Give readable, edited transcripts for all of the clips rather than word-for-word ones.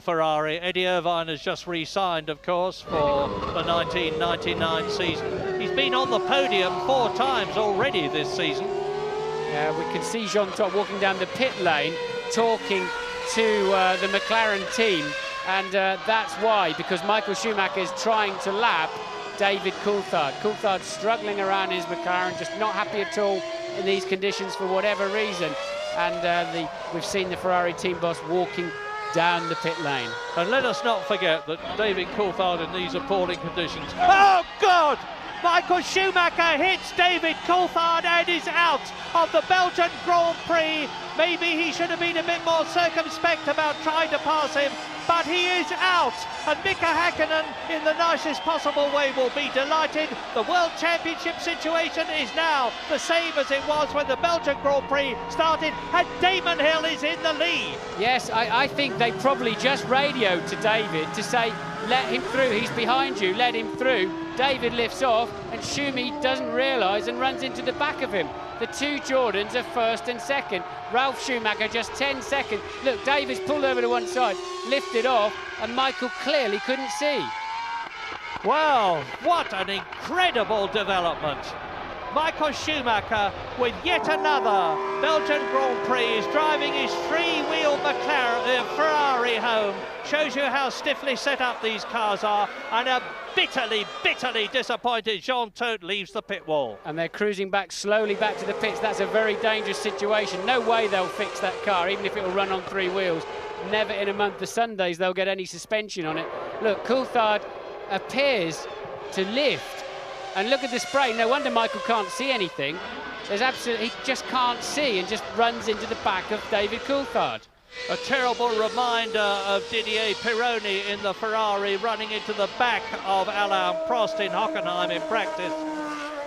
Ferrari. Eddie Irvine has just re-signed, of course, for the 1999 season. He's been on the podium 4 times already this season. We can see Jean Todt walking down the pit lane, talking to the McLaren team, and that's why, because Michael Schumacher is trying to lap David Coulthard. Coulthard struggling around his McLaren, just not happy at all in these conditions for whatever reason. And we've seen the Ferrari team boss walking down the pit lane. And let us not forget that David Coulthard in these appalling conditions. Oh, God! Michael Schumacher hits David Coulthard and is out of the Belgian Grand Prix. Maybe he should have been a bit more circumspect about trying to pass him, but he is out. And Mika Häkkinen, in the nicest possible way, will be delighted. The World Championship situation is now the same as it was when the Belgian Grand Prix started, and Damon Hill is in the lead. Yes, I think they probably just radioed to David to say, let him through, he's behind you, let him through. David lifts off, and Schumi doesn't realise and runs into the back of him. The two Jordans are first and second. Ralf Schumacher just 10 seconds. Look, David's pulled over to one side, lifted off, and Michael clearly couldn't see. Well, what an incredible development. Michael Schumacher, with yet another Belgian Grand Prix, is driving his 3-wheel Ferrari home. Shows you how stiffly set up these cars are, and a bitterly disappointed Jean Todt leaves the pit wall. And they're cruising back slowly back to the pits. That's a very dangerous situation. No way they'll fix that car, even if it will run on 3 wheels. Never in a month of Sundays they'll get any suspension on it. Look, Coulthard appears to lift. And look at the spray. No wonder Michael can't see anything. He just can't see and just runs into the back of David Coulthard. A terrible reminder of Didier Pironi in the Ferrari, running into the back of Alain Prost in Hockenheim in practice,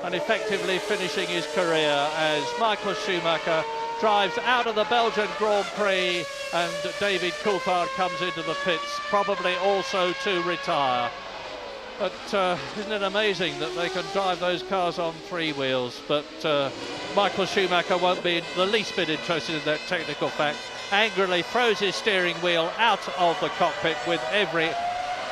and effectively finishing his career as Michael Schumacher drives out of the Belgian Grand Prix, and David Coulthard comes into the pits, probably also to retire. But isn't it amazing that they can drive those cars on 3 wheels? But Michael Schumacher won't be the least bit interested in that technical fact. Angrily throws his steering wheel out of the cockpit with every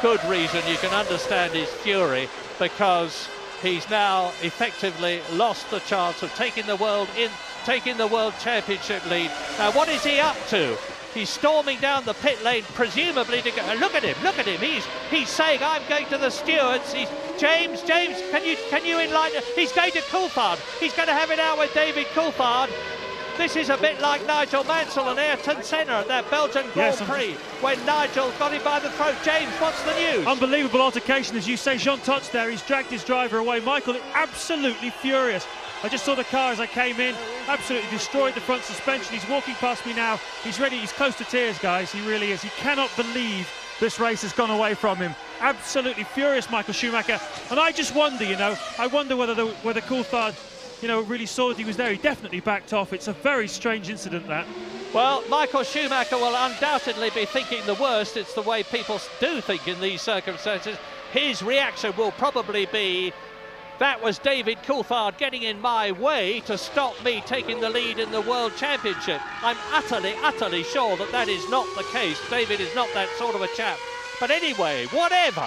good reason. You can understand his fury, because he's now effectively lost the chance of taking the World Championship lead. Now, what is he up to? He's storming down the pit lane, presumably to go. Look at him! He's saying, "I'm going to the stewards." James, can you enlighten? He's going to Coulthard. He's going to have it out with David Coulthard. This is a bit like Nigel Mansell and Ayrton Senna at that Belgian Grand Prix, when Nigel got him by the throat. James, what's the news? Unbelievable altercation, as you say. Jean Todt's there. He's dragged his driver away. Michael is absolutely furious. I just saw the car as I came in, absolutely destroyed the front suspension. He's walking past me now. He's ready. He's close to tears, guys. He really is. He cannot believe this race has gone away from him. Absolutely furious, Michael Schumacher. And I just wonder, whether Coulthard, really saw that he was there. He definitely backed off. It's a very strange incident, that. Well, Michael Schumacher will undoubtedly be thinking the worst. It's the way people do think in these circumstances. His reaction will probably be, that was David Coulthard getting in my way to stop me taking the lead in the World Championship. I'm utterly sure that is not the case. David is not that sort of a chap. But anyway, whatever.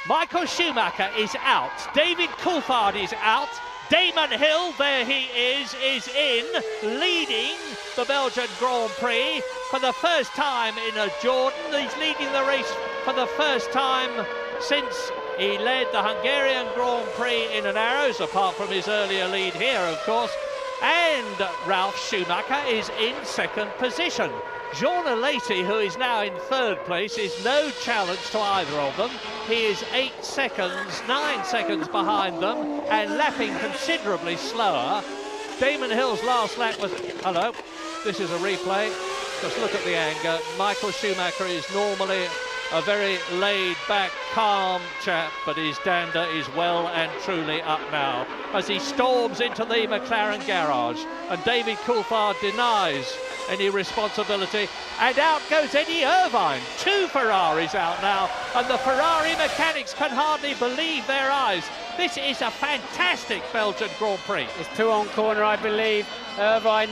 Michael Schumacher is out. David Coulthard is out. Damon Hill, there he is in, leading the Belgian Grand Prix for the first time in a Jordan. He's leading the race for the first time since he led the Hungarian Grand Prix in an Arrows, apart from his earlier lead here, of course. And Ralf Schumacher is in 2nd position. Jean Alesi, who is now in 3rd place, is no challenge to either of them. He is 9 seconds behind them, and lapping considerably slower. Damon Hill's last lap was... Hello, this is a replay. Just look at the anger. Michael Schumacher is normally a very laid-back, calm chap, but his dander is well and truly up now as he storms into the McLaren garage, and David Coulthard denies any responsibility, and out goes Eddie Irvine. 2 Ferraris out now, and the Ferrari mechanics can hardly believe their eyes. This is a fantastic Belgian Grand Prix. It's 2 on corner, I believe. Irvine,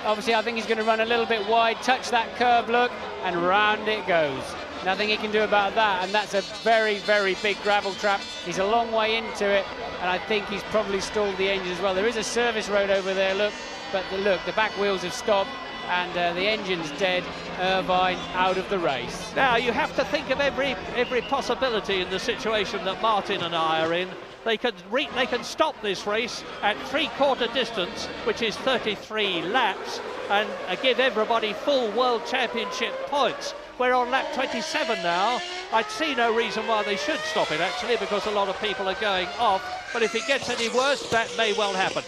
obviously, I think he's going to run a little bit wide, touch that curb, look, and round it goes. Nothing he can do about that, and that's a very, very big gravel trap. He's a long way into it, and I think he's probably stalled the engine as well. There is a service road over there, look, but look, the back wheels have stopped, and the engine's dead. Irvine out of the race. Now, you have to think of every possibility in the situation that Martin and I are in. They can stop this race at 3/4 distance, which is 33 laps, and give everybody full World Championship points. We're on lap 27 now. I'd see no reason why they should stop it, actually, because a lot of people are going off. But if it gets any worse, that may well happen.